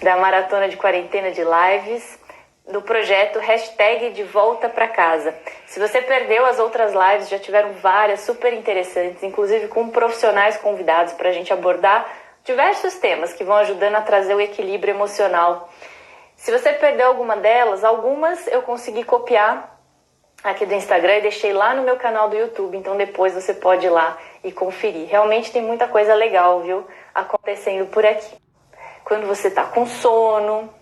da Maratona de Quarentena de Lives, do projeto #De Volta Pra Casa. Se você perdeu as outras lives, já tiveram várias super interessantes, inclusive com profissionais convidados para a gente abordar diversos temas que vão ajudando a trazer o equilíbrio emocional. Se você perdeu alguma delas, algumas eu consegui copiar aqui do Instagram e deixei lá no meu canal do YouTube, então depois você pode ir lá e conferir. Realmente tem muita coisa legal, viu, acontecendo por aqui. Quando você tá com sono,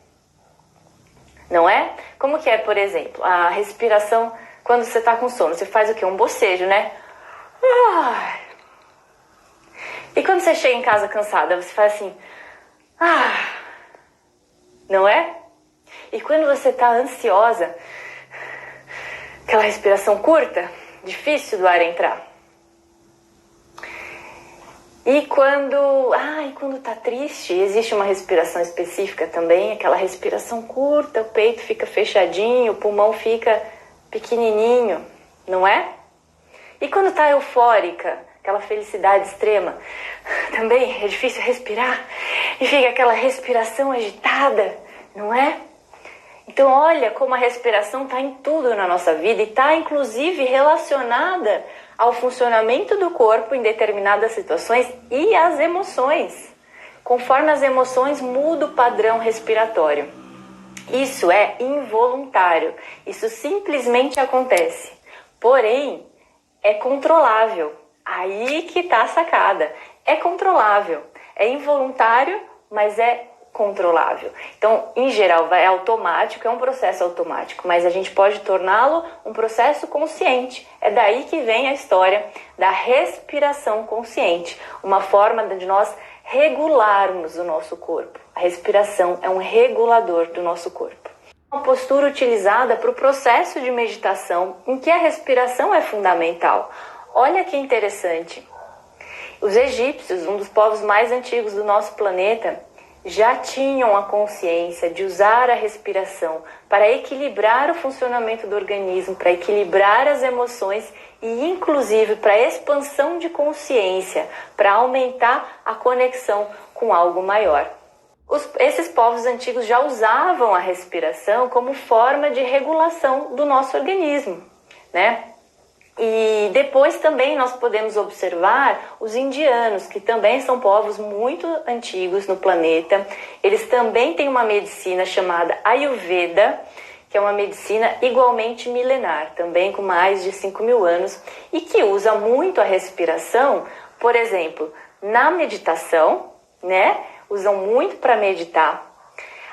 não é? Como que é, por exemplo, a respiração quando você tá com sono? Você faz o quê? Um bocejo, né? E quando você chega em casa cansada, você faz assim, não é? E quando você tá ansiosa, aquela respiração curta, difícil do ar entrar. E quando tá triste, existe uma respiração específica também, aquela respiração curta, o peito fica fechadinho, o pulmão fica pequenininho, não é? E quando tá eufórica, aquela felicidade extrema, também é difícil respirar e fica aquela respiração agitada, não é? Então olha como a respiração está em tudo na nossa vida e está inclusive relacionada ao funcionamento do corpo em determinadas situações e às emoções. Conforme as emoções, muda o padrão respiratório. Isso é involuntário, isso simplesmente acontece. Porém, é controlável. Aí que está a sacada. É controlável. É involuntário, mas é controlável. Então, em geral, é automático, é um processo automático, mas a gente pode torná-lo um processo consciente. É daí que vem a história da respiração consciente, uma forma de nós regularmos o nosso corpo. A respiração é um regulador do nosso corpo. Uma postura utilizada para o processo de meditação, em que a respiração é fundamental. Olha que interessante. Os egípcios, um dos povos mais antigos do nosso planeta, já tinham a consciência de usar a respiração para equilibrar o funcionamento do organismo, para equilibrar as emoções e inclusive para a expansão de consciência, para aumentar a conexão com algo maior. Esses povos antigos já usavam a respiração como forma de regulação do nosso organismo, né? E depois também nós podemos observar os indianos, que também são povos muito antigos no planeta. Eles também têm uma medicina chamada Ayurveda, que é uma medicina igualmente milenar, também com mais de 5.000 anos, e que usa muito a respiração, por exemplo, na meditação, né? Usam muito para meditar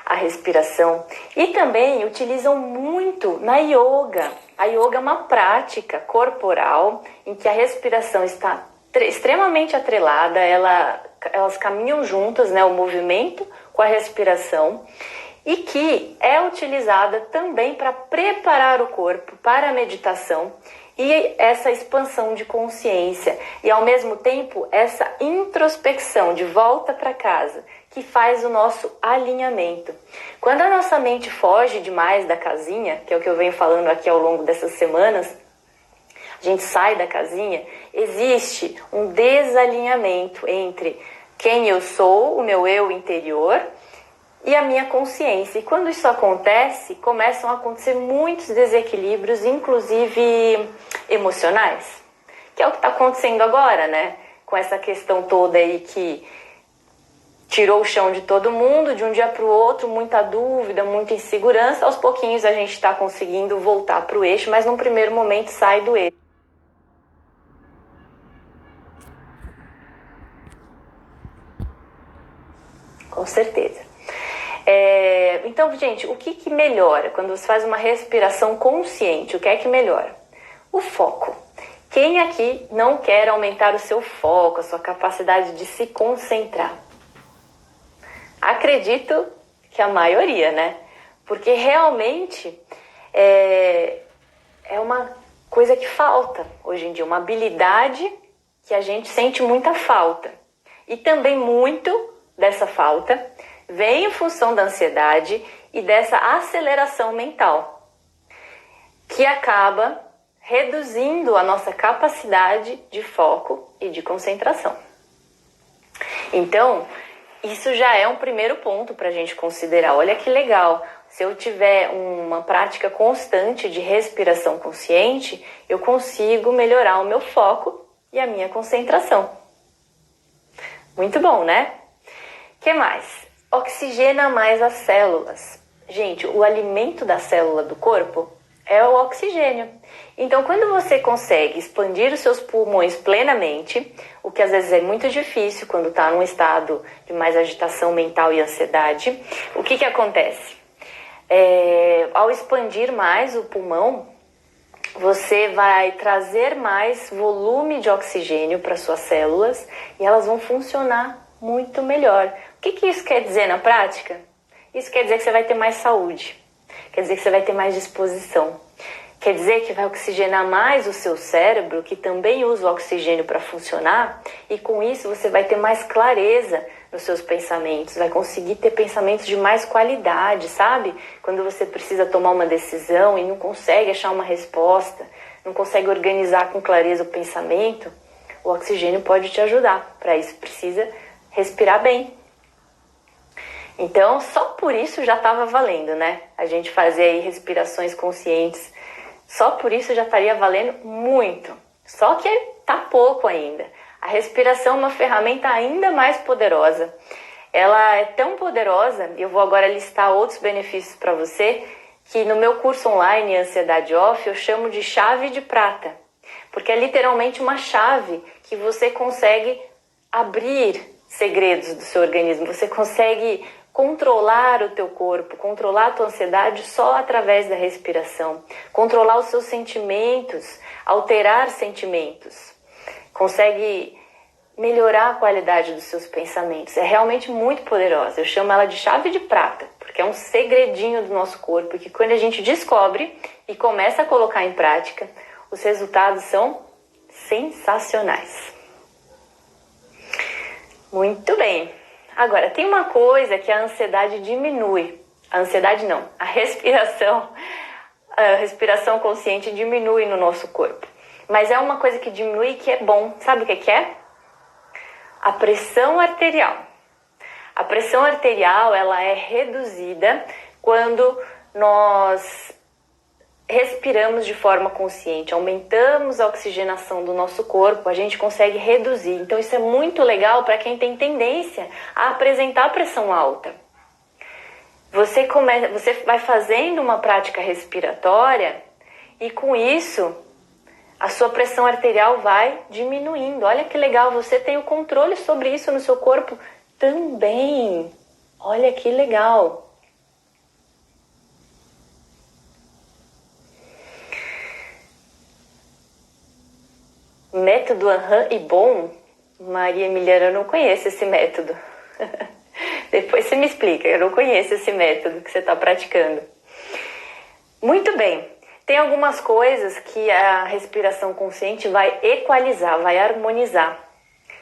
a respiração e também utilizam muito na yoga. A yoga é uma prática corporal em que a respiração está extremamente atrelada, elas caminham juntas, né, o movimento com a respiração, e que é utilizada também para preparar o corpo para a meditação e essa expansão de consciência e ao mesmo tempo essa introspecção de volta para casa, que faz o nosso alinhamento. Quando a nossa mente foge demais da casinha, que é o que eu venho falando aqui ao longo dessas semanas, a gente sai da casinha, existe um desalinhamento entre quem eu sou, o meu eu interior, e a minha consciência. E quando isso acontece, começam a acontecer muitos desequilíbrios, inclusive emocionais, que é o que está acontecendo agora, né? Com essa questão toda aí que tirou o chão de todo mundo, de um dia para o outro, muita dúvida, muita insegurança. Aos pouquinhos a gente está conseguindo voltar para o eixo, mas num primeiro momento sai do eixo. Com certeza. Então, gente, o que melhora quando você faz uma respiração consciente? O que é que melhora? O foco. Quem aqui não quer aumentar o seu foco, a sua capacidade de se concentrar? Acredito que a maioria, né? Porque realmente é uma coisa que falta hoje em dia, uma habilidade que a gente sente muita falta. E também muito dessa falta vem em função da ansiedade e dessa aceleração mental, que acaba reduzindo a nossa capacidade de foco e de concentração. Então, isso já é um primeiro ponto para a gente considerar. Olha que legal, se eu tiver uma prática constante de respiração consciente, eu consigo melhorar o meu foco e a minha concentração. Muito bom, né? O que mais? Oxigena mais as células. Gente, o alimento da célula do corpo é o oxigênio. Então, quando você consegue expandir os seus pulmões plenamente, o que às vezes é muito difícil quando está num estado de mais agitação mental e ansiedade, o que acontece? Ao expandir mais o pulmão, você vai trazer mais volume de oxigênio para suas células e elas vão funcionar muito melhor. O que isso quer dizer na prática? Isso quer dizer que você vai ter mais saúde, quer dizer que você vai ter mais disposição, quer dizer que vai oxigenar mais o seu cérebro, que também usa o oxigênio para funcionar, e com isso você vai ter mais clareza nos seus pensamentos, vai conseguir ter pensamentos de mais qualidade, sabe? Quando você precisa tomar uma decisão e não consegue achar uma resposta, não consegue organizar com clareza o pensamento, o oxigênio pode te ajudar. Para isso precisa respirar bem. Então, só por isso já estava valendo, né? A gente fazer aí respirações conscientes, só por isso já estaria valendo muito. Só que tá pouco ainda. A respiração é uma ferramenta ainda mais poderosa. Ela é tão poderosa, e eu vou agora listar outros benefícios para você, que no meu curso online Ansiedade Off eu chamo de chave de prata. Porque é literalmente uma chave que você consegue abrir segredos do seu organismo. Você consegue controlar o teu corpo, controlar a tua ansiedade só através da respiração. Controlar os seus sentimentos, alterar sentimentos. Consegue melhorar a qualidade dos seus pensamentos. É realmente muito poderosa. Eu chamo ela de chave de prata, porque é um segredinho do nosso corpo que quando a gente descobre e começa a colocar em prática, os resultados são sensacionais. Muito bem. Agora, tem uma coisa que a ansiedade diminui. A ansiedade não, a respiração consciente diminui no nosso corpo. Mas é uma coisa que diminui e que é bom. Sabe o que é? A pressão arterial. A pressão arterial, ela é reduzida quando nós respiramos de forma consciente, aumentamos a oxigenação do nosso corpo, a gente consegue reduzir. Então isso é muito legal para quem tem tendência a apresentar pressão alta. Você vai fazendo uma prática respiratória e com isso a sua pressão arterial vai diminuindo. Olha que legal, você tem o controle sobre isso no seu corpo também. Olha que legal. Método e bom? Maria Emiliana, eu não conheço esse método. Depois você me explica, eu não conheço esse método que você está praticando. Muito bem, tem algumas coisas que a respiração consciente vai equalizar, vai harmonizar.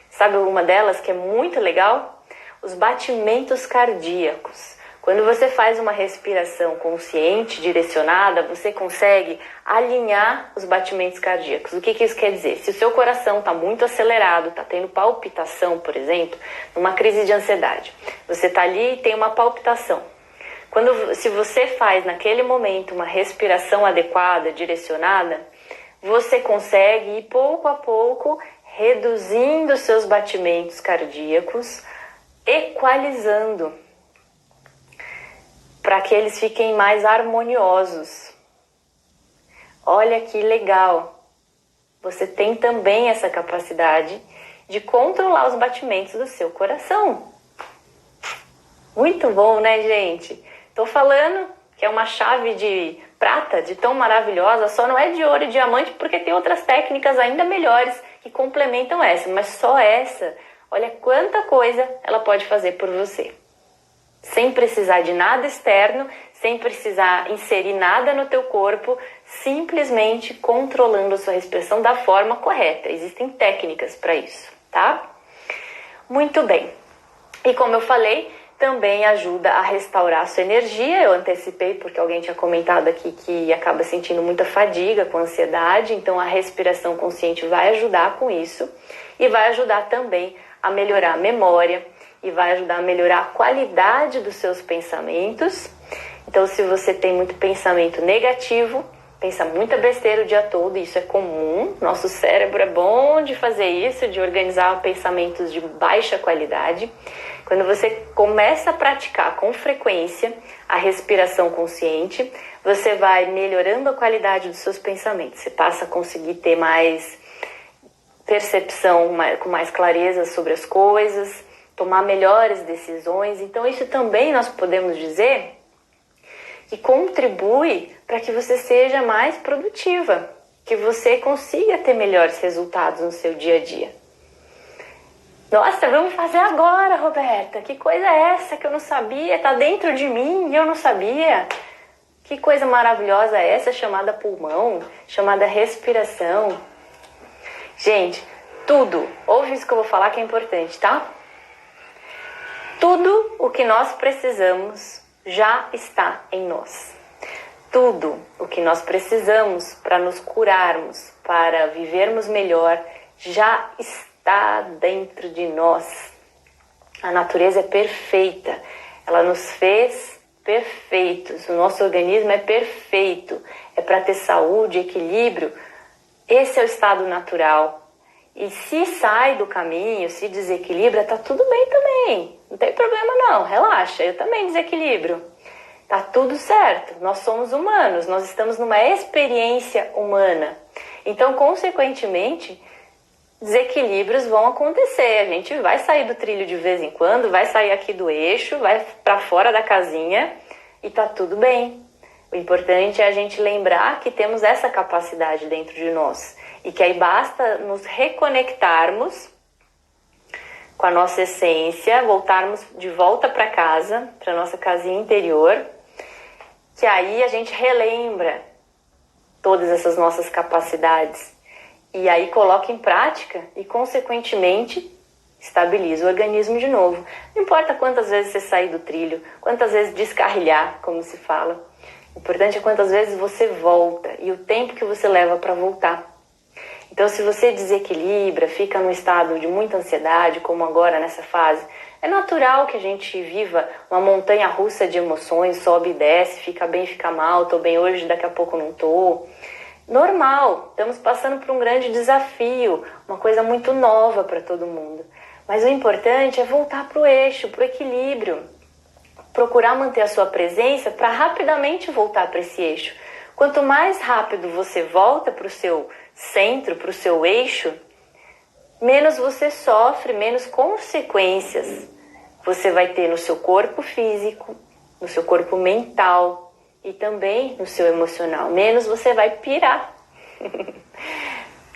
Sabe alguma delas que é muito legal? Os batimentos cardíacos. Quando você faz uma respiração consciente, direcionada, você consegue alinhar os batimentos cardíacos. O que isso quer dizer? Se o seu coração está muito acelerado, está tendo palpitação, por exemplo, numa crise de ansiedade, você está ali e tem uma palpitação. Se você faz naquele momento uma respiração adequada, direcionada, você consegue ir pouco a pouco reduzindo os seus batimentos cardíacos, equalizando, para que eles fiquem mais harmoniosos. Olha que legal! Você tem também essa capacidade de controlar os batimentos do seu coração. Muito bom, né, gente? Estou falando que é uma chave de prata, de tão maravilhosa, só não é de ouro e diamante porque tem outras técnicas ainda melhores que complementam essa, mas só essa, olha quanta coisa ela pode fazer por você. Sem precisar de nada externo, sem precisar inserir nada no teu corpo, simplesmente controlando a sua respiração da forma correta. Existem técnicas para isso, tá? Muito bem. E como eu falei, também ajuda a restaurar a sua energia. Eu antecipei porque alguém tinha comentado aqui que acaba sentindo muita fadiga com ansiedade, então a respiração consciente vai ajudar com isso e vai ajudar também a melhorar a memória e vai ajudar a melhorar a qualidade dos seus pensamentos. Então, se você tem muito pensamento negativo, pensa muita besteira o dia todo, isso é comum. Nosso cérebro é bom de fazer isso, de organizar pensamentos de baixa qualidade. Quando você começa a praticar com frequência a respiração consciente, você vai melhorando a qualidade dos seus pensamentos. Você passa a conseguir ter mais percepção, com mais clareza sobre as coisas, tomar melhores decisões. Então, isso também nós podemos dizer que contribui para que você seja mais produtiva, que você consiga ter melhores resultados no seu dia a dia. Nossa, vamos fazer agora, Roberta. Que coisa é essa que eu não sabia? Tá dentro de mim e eu não sabia. Que coisa maravilhosa é essa chamada pulmão, chamada respiração. Gente, tudo, ouve isso que eu vou falar que é importante, tá? Tudo o que nós precisamos já está em nós. Tudo o que nós precisamos para nos curarmos, para vivermos melhor, já está dentro de nós. A natureza é perfeita, ela nos fez perfeitos, o nosso organismo é perfeito, é para ter saúde, equilíbrio. Esse é o estado natural. E se sai do caminho, se desequilibra, tá tudo bem também. Não tem problema não, relaxa, eu também desequilibro. Tá tudo certo, nós somos humanos, nós estamos numa experiência humana. Então, consequentemente, desequilíbrios vão acontecer. A gente vai sair do trilho de vez em quando, vai sair aqui do eixo, vai para fora da casinha e tá tudo bem. O importante é a gente lembrar que temos essa capacidade dentro de nós e que aí basta nos reconectarmos com a nossa essência, voltarmos de volta para casa, para nossa casinha interior, que aí a gente relembra todas essas nossas capacidades e aí coloca em prática e, consequentemente, estabiliza o organismo de novo. Não importa quantas vezes você sair do trilho, quantas vezes descarrilhar, como se fala. O importante é quantas vezes você volta e o tempo que você leva para voltar. Então, se você desequilibra, fica num estado de muita ansiedade, como agora nessa fase, é natural que a gente viva uma montanha russa de emoções, sobe e desce, fica bem, fica mal, tô bem hoje, daqui a pouco não tô. Normal, estamos passando por um grande desafio, uma coisa muito nova para todo mundo. Mas o importante é voltar para o eixo, para o equilíbrio. Procurar manter a sua presença para rapidamente voltar para esse eixo. Quanto mais rápido você volta para o seu centro, para o seu eixo, menos você sofre, menos consequências você vai ter no seu corpo físico, no seu corpo mental e também no seu emocional. Menos você vai pirar.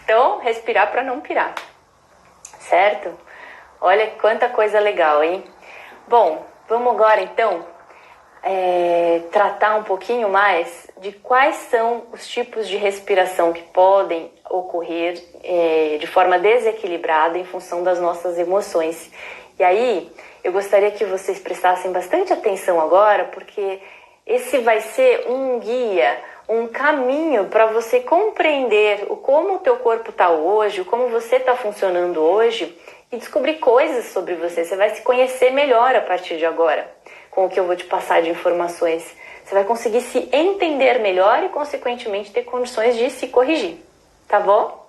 Então, respirar para não pirar. Certo? Olha quanta coisa legal, hein? Bom, vamos agora então tratar um pouquinho mais de quais são os tipos de respiração que podem ocorrer de forma desequilibrada em função das nossas emoções. E aí, eu gostaria que vocês prestassem bastante atenção agora, porque esse vai ser um guia, um caminho para você compreender como o teu corpo está hoje, como você está funcionando hoje e descobrir coisas sobre você. Você vai se conhecer melhor a partir de agora, com o que eu vou te passar de informações. Você vai conseguir se entender melhor e, consequentemente, ter condições de se corrigir. Tá bom?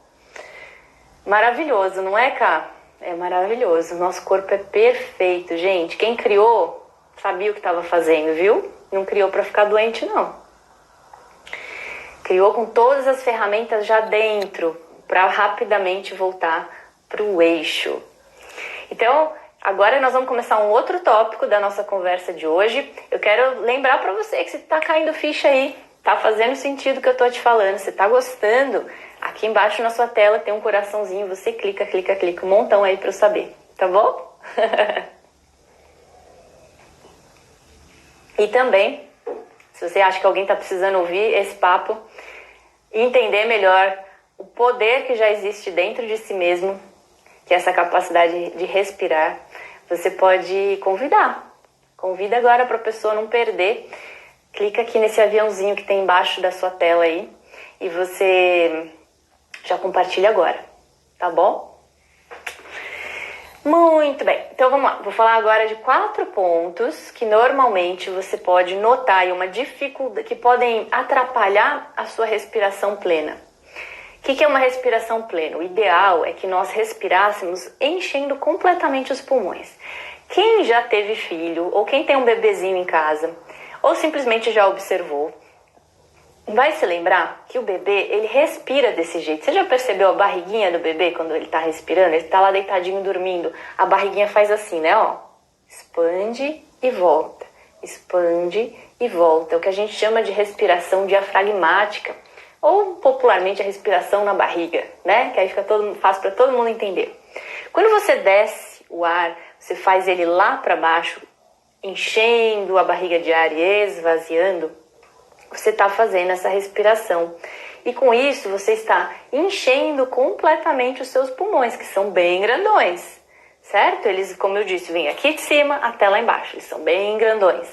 Maravilhoso, não é, Cá? É maravilhoso. Nosso corpo é perfeito, gente. Quem criou sabia o que estava fazendo, viu? Não criou para ficar doente, não. Criou com todas as ferramentas já dentro para rapidamente voltar para o eixo. Então, agora nós vamos começar um outro tópico da nossa conversa de hoje. Eu quero lembrar para você que você está caindo ficha aí, tá fazendo sentido o que eu tô te falando, você tá gostando. Aqui embaixo na sua tela tem um coraçãozinho, você clica, um montão aí para eu saber, tá bom? E também, se você acha que alguém está precisando ouvir esse papo e entender melhor o poder que já existe dentro de si mesmo, que é essa capacidade de respirar, você pode convidar. Convida agora para a pessoa não perder. Clica aqui nesse aviãozinho que tem embaixo da sua tela aí e você já compartilha agora, tá bom? Muito bem, então vamos lá. Vou falar agora de 4 pontos que normalmente você pode notar aí uma dificuldade, que podem atrapalhar a sua respiração plena. O que é uma respiração plena? O ideal é que nós respirássemos enchendo completamente os pulmões. Quem já teve filho, ou quem tem um bebezinho em casa, ou simplesmente já observou, vai se lembrar que o bebê, ele respira desse jeito. Você já percebeu a barriguinha do bebê quando ele tá respirando? Ele tá lá deitadinho dormindo. A barriguinha faz assim, né? Ó, expande e volta. Expande e volta. É o que a gente chama de respiração diafragmática. Ou popularmente a respiração na barriga, né? Que aí fica fácil para todo mundo entender. Quando você desce o ar, você faz ele lá para baixo, enchendo a barriga de ar e esvaziando, você está fazendo essa respiração. E com isso você está enchendo completamente os seus pulmões, que são bem grandões, certo? Eles, como eu disse, vêm aqui de cima até lá embaixo, eles são bem grandões.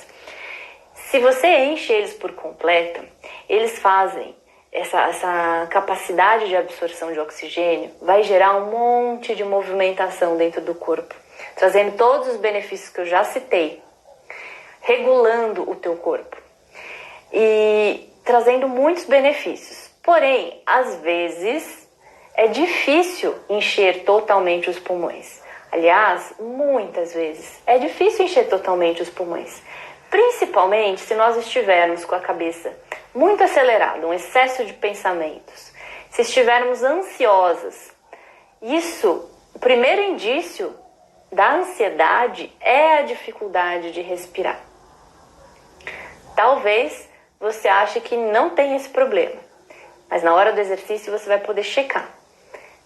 Se você enche eles por completo, eles fazem essa capacidade de absorção de oxigênio, vai gerar um monte de movimentação dentro do corpo, trazendo todos os benefícios que eu já citei, regulando o teu corpo e trazendo muitos benefícios. Porém, às vezes, é difícil encher totalmente os pulmões. Aliás, muitas vezes, é difícil encher totalmente os pulmões. Principalmente se nós estivermos com a cabeça muito acelerada, um excesso de pensamentos. Se estivermos ansiosas. Isso, o primeiro indício da ansiedade é a dificuldade de respirar. Talvez você ache que não tem esse problema, mas na hora do exercício você vai poder checar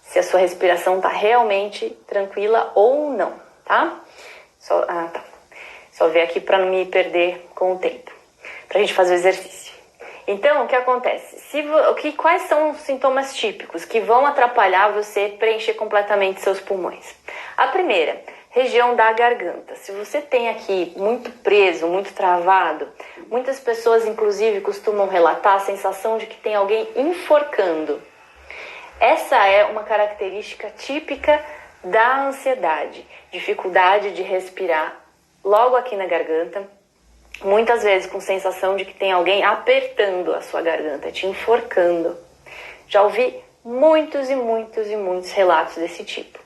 se a sua respiração está realmente tranquila ou não, tá? Só ver aqui para não me perder com o tempo, para a gente fazer o exercício. Então, o que acontece? Quais são os sintomas típicos que vão atrapalhar você preencher completamente seus pulmões? A primeira, região da garganta. Se você tem aqui muito preso, muito travado, muitas pessoas inclusive costumam relatar a sensação de que tem alguém enforcando. Essa é uma característica típica da ansiedade, dificuldade de respirar logo aqui na garganta, muitas vezes com sensação de que tem alguém apertando a sua garganta, te enforcando. Já ouvi muitos e muitos e muitos relatos desse tipo.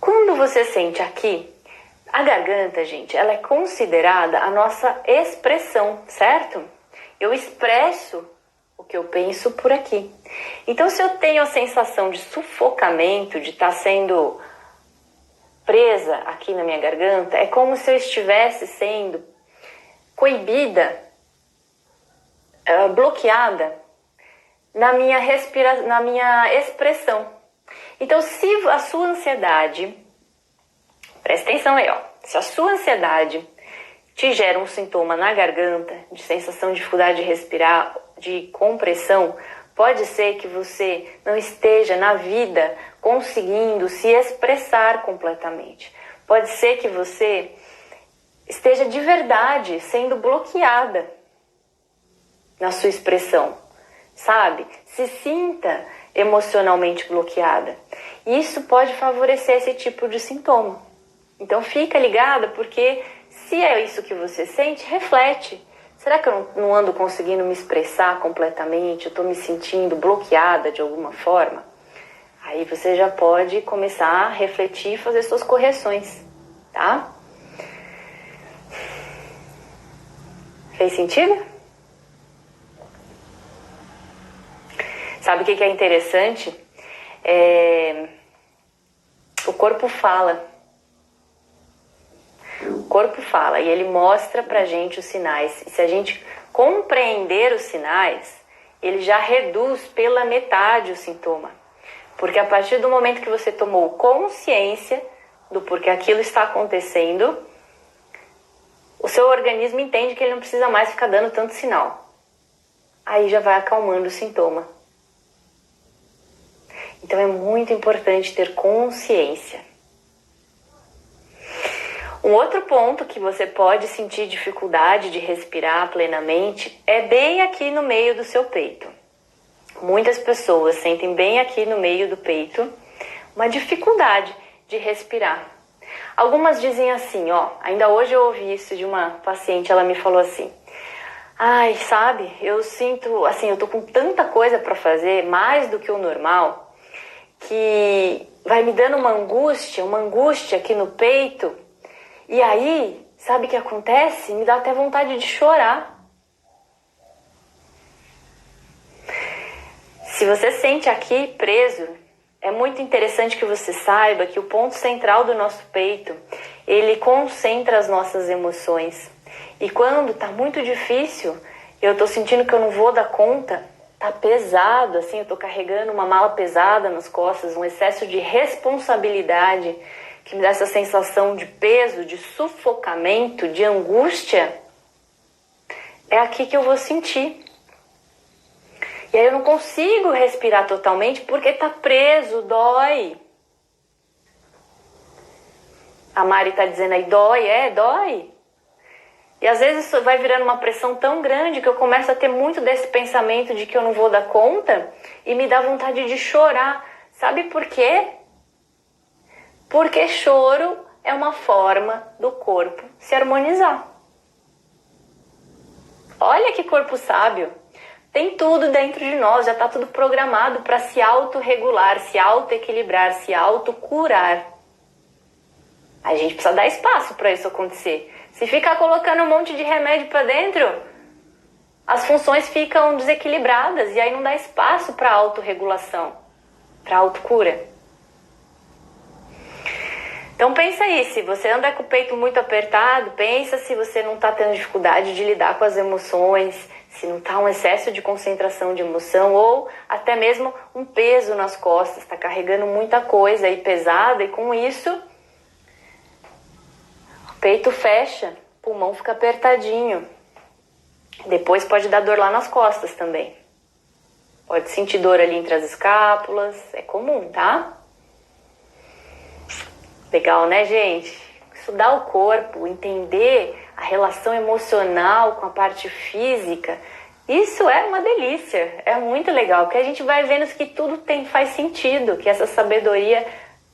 Quando você sente aqui, a garganta, gente, ela é considerada a nossa expressão, certo? Eu expresso o que eu penso por aqui. Então, se eu tenho a sensação de sufocamento, de estar sendo presa aqui na minha garganta, é como se eu estivesse sendo coibida, bloqueada na minha expressão. Então, se a sua ansiedade, presta atenção aí, ó, se a sua ansiedade te gera um sintoma na garganta, de sensação de dificuldade de respirar, de compressão, pode ser que você não esteja na vida conseguindo se expressar completamente. Pode ser que você esteja de verdade sendo bloqueada na sua expressão, sabe? Se sinta emocionalmente bloqueada. Isso pode favorecer esse tipo de sintoma. Então fica ligada, porque se é isso que você sente, reflete. Será que eu não ando conseguindo me expressar completamente? Eu estou me sentindo bloqueada de alguma forma? Aí você já pode começar a refletir e fazer suas correções, tá? Fez sentido? Sabe o que é interessante? O corpo fala. O corpo fala e ele mostra pra gente os sinais. E se a gente compreender os sinais, ele já reduz pela metade o sintoma. Porque a partir do momento que você tomou consciência do porquê aquilo está acontecendo, o seu organismo entende que ele não precisa mais ficar dando tanto sinal. Aí já vai acalmando o sintoma. Então é muito importante ter consciência. Um outro ponto que você pode sentir dificuldade de respirar plenamente é bem aqui no meio do seu peito. Muitas pessoas sentem bem aqui no meio do peito uma dificuldade de respirar. Algumas dizem assim, ó, ainda hoje eu ouvi isso de uma paciente, ela me falou assim: ai, sabe, eu sinto, assim, eu tô com tanta coisa para fazer, mais do que o normal, que vai me dando uma angústia aqui no peito, e aí, sabe o que acontece? Me dá até vontade de chorar. Se você sente aqui preso, é muito interessante que você saiba que o ponto central do nosso peito, ele concentra as nossas emoções. E quando tá muito difícil, eu tô sentindo que eu não vou dar conta, tá pesado, assim, eu tô carregando uma mala pesada nas costas, um excesso de responsabilidade que me dá essa sensação de peso, de sufocamento, de angústia, é aqui que eu vou sentir. E aí eu não consigo respirar totalmente porque tá preso, dói. A Mari tá dizendo aí, dói, dói. E às vezes isso vai virando uma pressão tão grande que eu começo a ter muito desse pensamento de que eu não vou dar conta e me dá vontade de chorar. Sabe por quê? Porque choro é uma forma do corpo se harmonizar. Olha que corpo sábio! Tem tudo dentro de nós, já está tudo programado para se autorregular, se autoequilibrar, se autocurar. A gente precisa dar espaço para isso acontecer. Se ficar colocando um monte de remédio para dentro, as funções ficam desequilibradas e aí não dá espaço para autorregulação, para autocura. Então pensa aí, se você anda com o peito muito apertado, pensa se você não está tendo dificuldade de lidar com as emoções, se não está um excesso de concentração de emoção ou até mesmo um peso nas costas, está carregando muita coisa aí pesada e com isso o peito fecha, o pulmão fica apertadinho. Depois pode dar dor lá nas costas também. Pode sentir dor ali entre as escápulas, é comum, tá? Legal, né, gente? Estudar o corpo, entender a relação emocional com a parte física, isso é uma delícia, é muito legal, porque a gente vai vendo que tudo faz sentido, que essa sabedoria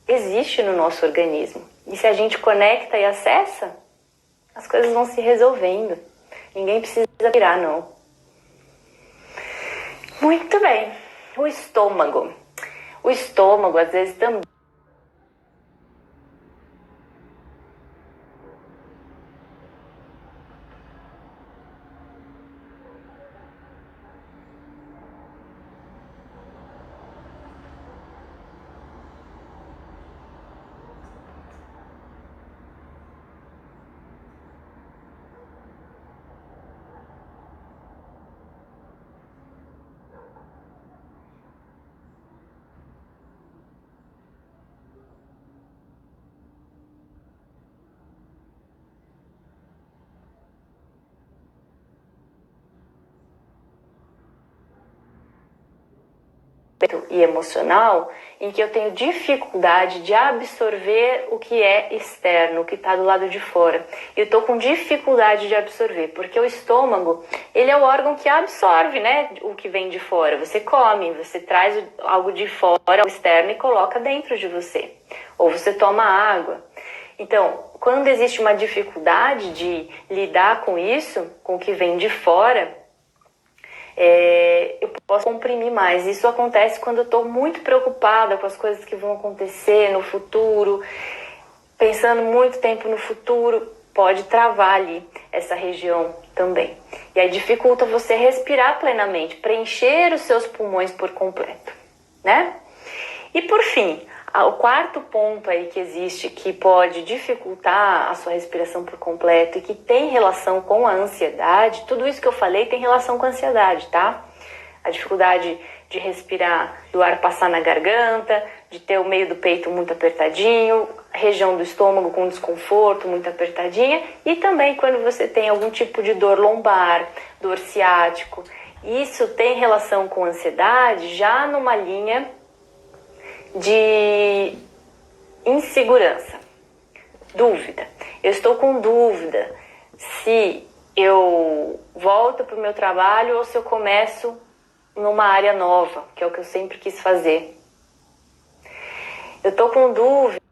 existe no nosso organismo. E se a gente conecta e acessa, as coisas vão se resolvendo. Ninguém precisa virar, não. Muito bem. O estômago. O estômago, às vezes, também e emocional, em que eu tenho dificuldade de absorver o que é externo, o que está do lado de fora. Eu estou com dificuldade de absorver, porque o estômago, ele é o órgão que absorve, né, o que vem de fora. Você come, você traz algo de fora, o externo, e coloca dentro de você. Ou você toma água. Então, quando existe uma dificuldade de lidar com isso, com o que vem de fora, eu posso comprimir mais. Isso acontece quando eu estou muito preocupada com as coisas que vão acontecer no futuro, pensando muito tempo no futuro, pode travar ali essa região também. E aí dificulta você respirar plenamente, preencher os seus pulmões por completo, né? E por fim, o quarto ponto aí que existe que pode dificultar a sua respiração por completo e que tem relação com a ansiedade, tudo isso que eu falei tem relação com a ansiedade, tá? A dificuldade de respirar, do ar passar na garganta, de ter o meio do peito muito apertadinho, a região do estômago com desconforto muito apertadinha e também quando você tem algum tipo de dor lombar, dor ciático. Isso tem relação com a ansiedade já numa linha de insegurança, dúvida. Eu estou com dúvida se eu volto para o meu trabalho ou se eu começo numa área nova, que é o que eu sempre quis fazer. Eu estou com dúvida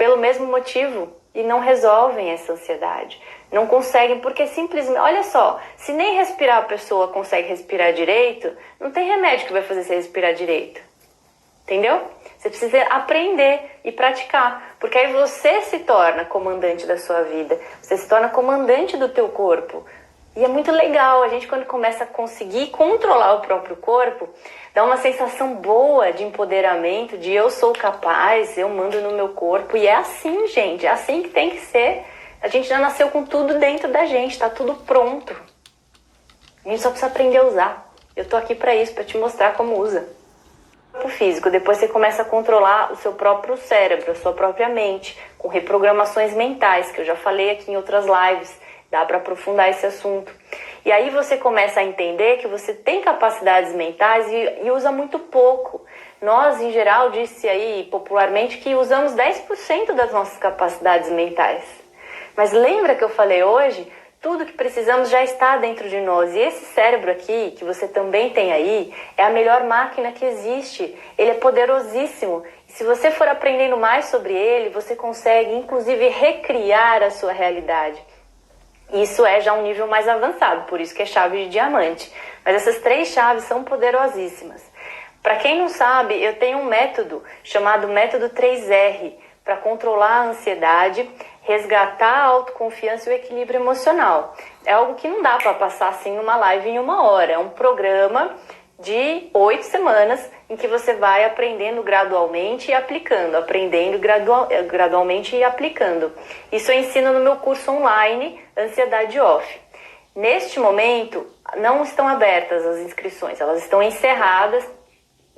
pelo mesmo motivo e não resolvem essa ansiedade. Não conseguem, porque simplesmente, olha só, se nem respirar a pessoa consegue respirar direito, não tem remédio que vai fazer você respirar direito. Entendeu? Você precisa aprender e praticar, porque aí você se torna comandante da sua vida, você se torna comandante do teu corpo. E é muito legal, a gente quando começa a conseguir controlar o próprio corpo, dá uma sensação boa de empoderamento, de eu sou capaz, eu mando no meu corpo. E é assim, gente, é assim que tem que ser. A gente já nasceu com tudo dentro da gente, tá tudo pronto. A gente só precisa aprender a usar. Eu tô aqui pra isso, pra te mostrar como usa. O físico, depois você começa a controlar o seu próprio cérebro, a sua própria mente, com reprogramações mentais, que eu já falei aqui em outras lives, dá para aprofundar esse assunto. E aí você começa a entender que você tem capacidades mentais e usa muito pouco. Nós, em geral, disse aí popularmente que usamos 10% das nossas capacidades mentais. Mas lembra que eu falei hoje? Tudo que precisamos já está dentro de nós. E esse cérebro aqui, que você também tem aí, é a melhor máquina que existe. Ele é poderosíssimo. E se você for aprendendo mais sobre ele, você consegue, inclusive, recriar a sua realidade. Isso é já um nível mais avançado, por isso que é chave de diamante. Mas essas 3 chaves são poderosíssimas. Para quem não sabe, eu tenho um método chamado método 3R para controlar a ansiedade, resgatar a autoconfiança e o equilíbrio emocional. É algo que não dá para passar assim numa live em 1 hora. É um programa de 8 semanas em que você vai aprendendo gradualmente e aplicando, aprendendo gradualmente e aplicando. Isso eu ensino no meu curso online Ansiedade Off. Neste momento não estão abertas as inscrições, elas estão encerradas,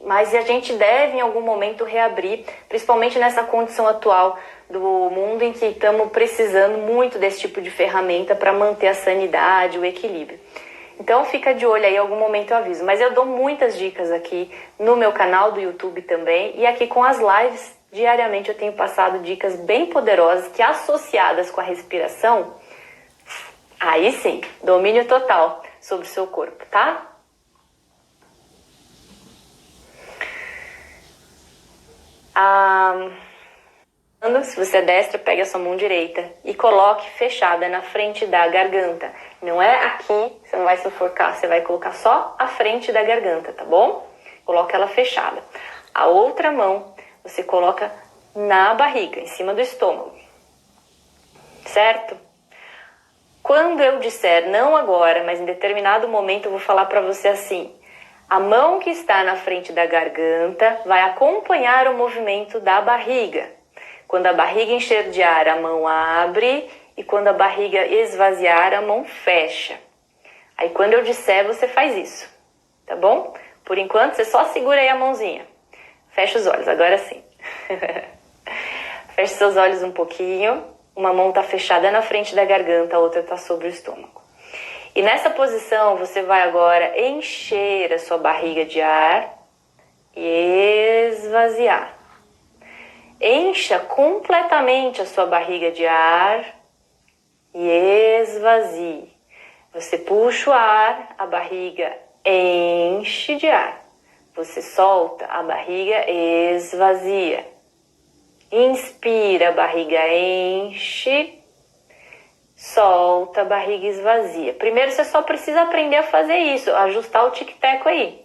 mas a gente deve em algum momento reabrir, principalmente nessa condição atual do mundo em que estamos precisando muito desse tipo de ferramenta para manter a sanidade, o equilíbrio. Então fica de olho aí, em algum momento eu aviso. Mas eu dou muitas dicas aqui no meu canal do YouTube também. E aqui com as lives, diariamente eu tenho passado dicas bem poderosas que associadas com a respiração, aí sim, domínio total sobre o seu corpo, tá? Se você é destra, pegue a sua mão direita e coloque fechada na frente da garganta. Não é aqui, você não vai se enforcar, você vai colocar só a frente da garganta, tá bom? Coloca ela fechada. A outra mão você coloca na barriga, em cima do estômago. Certo? Quando eu disser não agora, mas em determinado momento eu vou falar para você assim: a mão que está na frente da garganta vai acompanhar o movimento da barriga. Quando a barriga encher de ar, a mão abre, e quando a barriga esvaziar, a mão fecha. Aí quando eu disser, você faz isso, tá bom? Por enquanto, você só segura aí a mãozinha. Fecha os olhos, agora sim. Feche seus olhos um pouquinho. Uma mão está fechada na frente da garganta, a outra está sobre o estômago. E nessa posição, você vai agora encher a sua barriga de ar e esvaziar. Encha completamente a sua barriga de ar e esvazie. Você puxa o ar, a barriga enche de ar. Você solta, a barriga esvazia. Inspira, a barriga enche. Solta, a barriga esvazia. Primeiro você só precisa aprender a fazer isso, ajustar o tic-teco aí.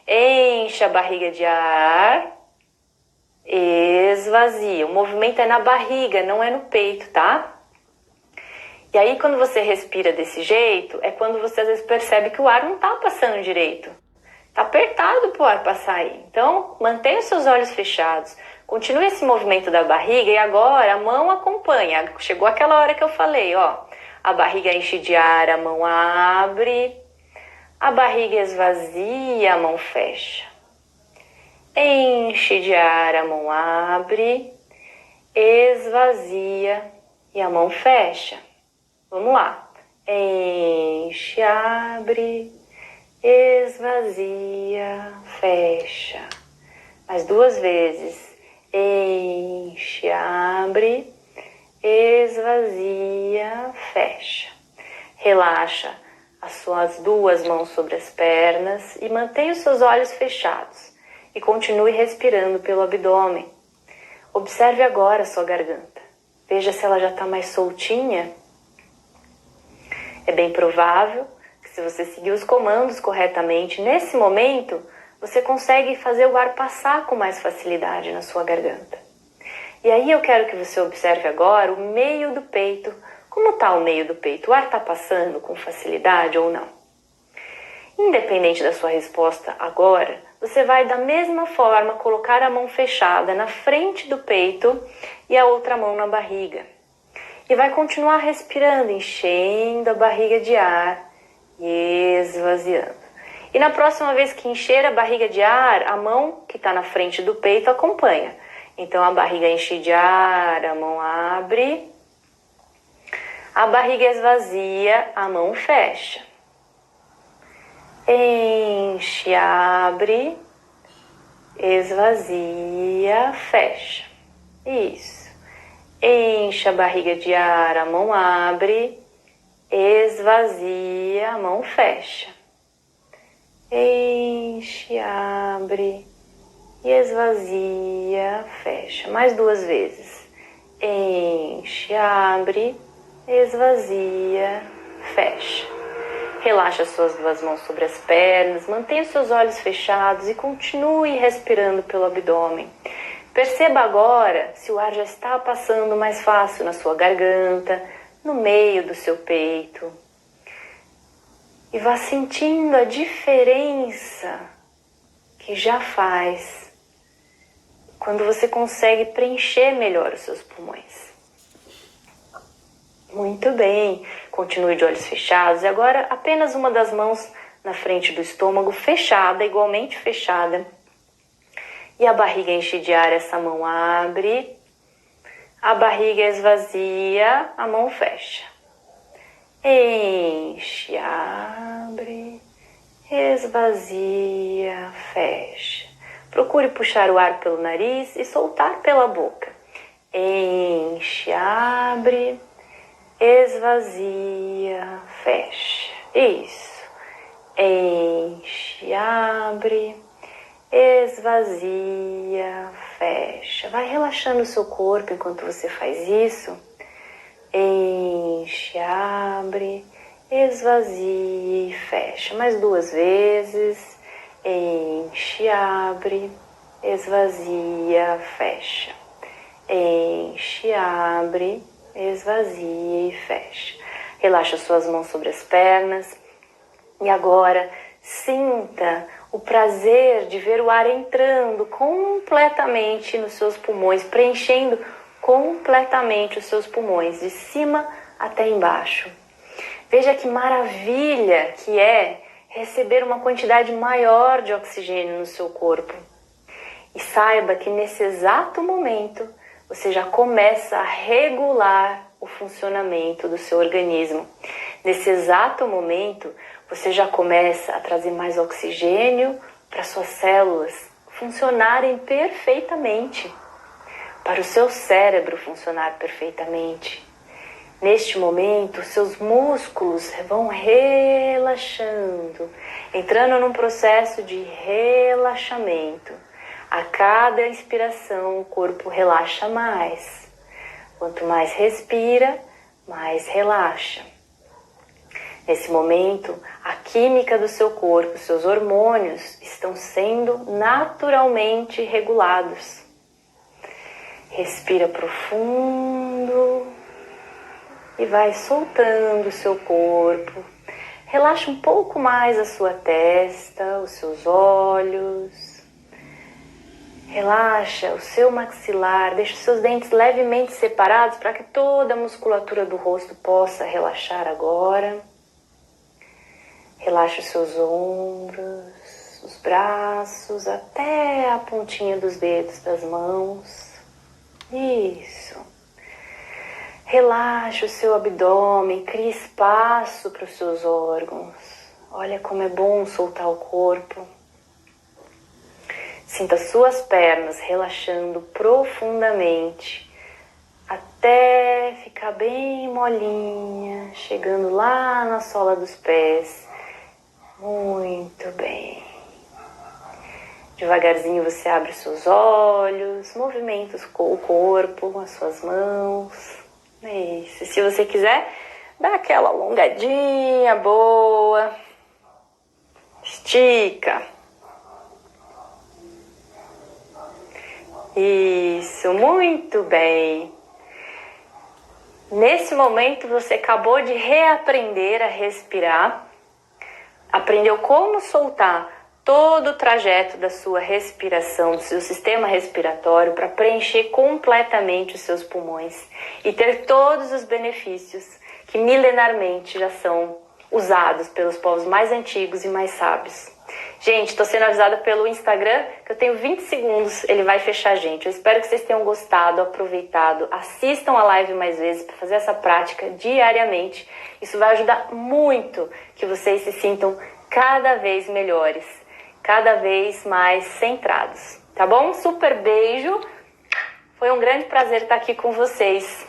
Enche a barriga de ar. Esvazia. O movimento é na barriga, não é no peito, tá? E aí quando você respira desse jeito, é quando você às vezes percebe que o ar não tá passando direito. Tá apertado pro ar passar aí. Então, mantenha os seus olhos fechados. Continue esse movimento da barriga e agora a mão acompanha. Chegou aquela hora que eu falei, ó. A barriga enche de ar, a mão abre. A barriga esvazia, a mão fecha. Enche de ar, a mão abre, esvazia e a mão fecha. Vamos lá. Enche, abre, esvazia, fecha. Mais 2 vezes. Enche, abre, esvazia, fecha. Relaxa as suas 2 mãos sobre as pernas e mantenha os seus olhos fechados. E continue respirando pelo abdômen. Observe agora a sua garganta. Veja se ela já está mais soltinha. É bem provável que, se você seguir os comandos corretamente, nesse momento, você consegue fazer o ar passar com mais facilidade na sua garganta. E aí eu quero que você observe agora o meio do peito. Como está o meio do peito? O ar está passando com facilidade ou não? Independente da sua resposta agora, você vai da mesma forma colocar a mão fechada na frente do peito e a outra mão na barriga. E vai continuar respirando, enchendo a barriga de ar e esvaziando. E na próxima vez que encher a barriga de ar, a mão que está na frente do peito acompanha. Então a barriga enche de ar, a mão abre, a barriga esvazia, a mão fecha. Enche, abre, esvazia, fecha. Isso. Enche a barriga de ar, a mão abre, esvazia, a mão fecha. Enche, abre e esvazia, fecha. Mais 2 vezes. Enche, abre, esvazia, fecha. Relaxa suas 2 mãos sobre as pernas, mantenha seus olhos fechados e continue respirando pelo abdômen. Perceba agora se o ar já está passando mais fácil na sua garganta, no meio do seu peito. E vá sentindo a diferença que já faz quando você consegue preencher melhor os seus pulmões. Muito bem, continue de olhos fechados e agora apenas uma das mãos na frente do estômago fechada, igualmente fechada. E a barriga enche de ar, essa mão abre, a barriga esvazia, a mão fecha. Enche, abre, esvazia, fecha. Procure puxar o ar pelo nariz e soltar pela boca. Enche, abre, esvazia, fecha. Isso. Enche, abre, esvazia, fecha. Vai relaxando o seu corpo enquanto você faz isso. Enche, abre, esvazia e fecha. Mais 2 vezes. Enche, abre, esvazia, fecha. Enche, abre, esvazia e fecha. Relaxa suas mãos sobre as pernas. E agora sinta o prazer de ver o ar entrando completamente nos seus pulmões, preenchendo completamente os seus pulmões, de cima até embaixo. Veja que maravilha que é receber uma quantidade maior de oxigênio no seu corpo. E saiba que nesse exato momento você já começa a regular o funcionamento do seu organismo. Nesse exato momento você já começa a trazer mais oxigênio para suas células funcionarem perfeitamente, para o seu cérebro funcionar perfeitamente. Neste momento, seus músculos vão relaxando, entrando num processo de relaxamento. A cada inspiração, o corpo relaxa mais. Quanto mais respira, mais relaxa. Nesse momento, a química do seu corpo, seus hormônios, estão sendo naturalmente regulados. Respira profundo e vai soltando o seu corpo. Relaxa um pouco mais a sua testa, os seus olhos. Relaxa o seu maxilar, deixa os seus dentes levemente separados para que toda a musculatura do rosto possa relaxar agora. Relaxa os seus ombros, os braços, até a pontinha dos dedos das mãos. Isso. Relaxa o seu abdômen, cria espaço para os seus órgãos. Olha como é bom soltar o corpo. Sinta suas pernas relaxando profundamente, até ficar bem molinha, chegando lá na sola dos pés. Muito bem. Devagarzinho você abre os seus olhos, movimenta o corpo, as suas mãos. Isso. E se você quiser, dá aquela alongadinha boa. Estica. Isso, muito bem. Nesse momento você acabou de reaprender a respirar, aprendeu como soltar todo o trajeto da sua respiração, do seu sistema respiratório para preencher completamente os seus pulmões e ter todos os benefícios que milenarmente já são usados pelos povos mais antigos e mais sábios. Gente, estou sendo avisada pelo Instagram que eu tenho 20 segundos, ele vai fechar, gente. Eu espero que vocês tenham gostado, aproveitado, assistam a live mais vezes para fazer essa prática diariamente. Isso vai ajudar muito que vocês se sintam cada vez melhores, cada vez mais centrados, tá bom? Super beijo, foi um grande prazer estar aqui com vocês.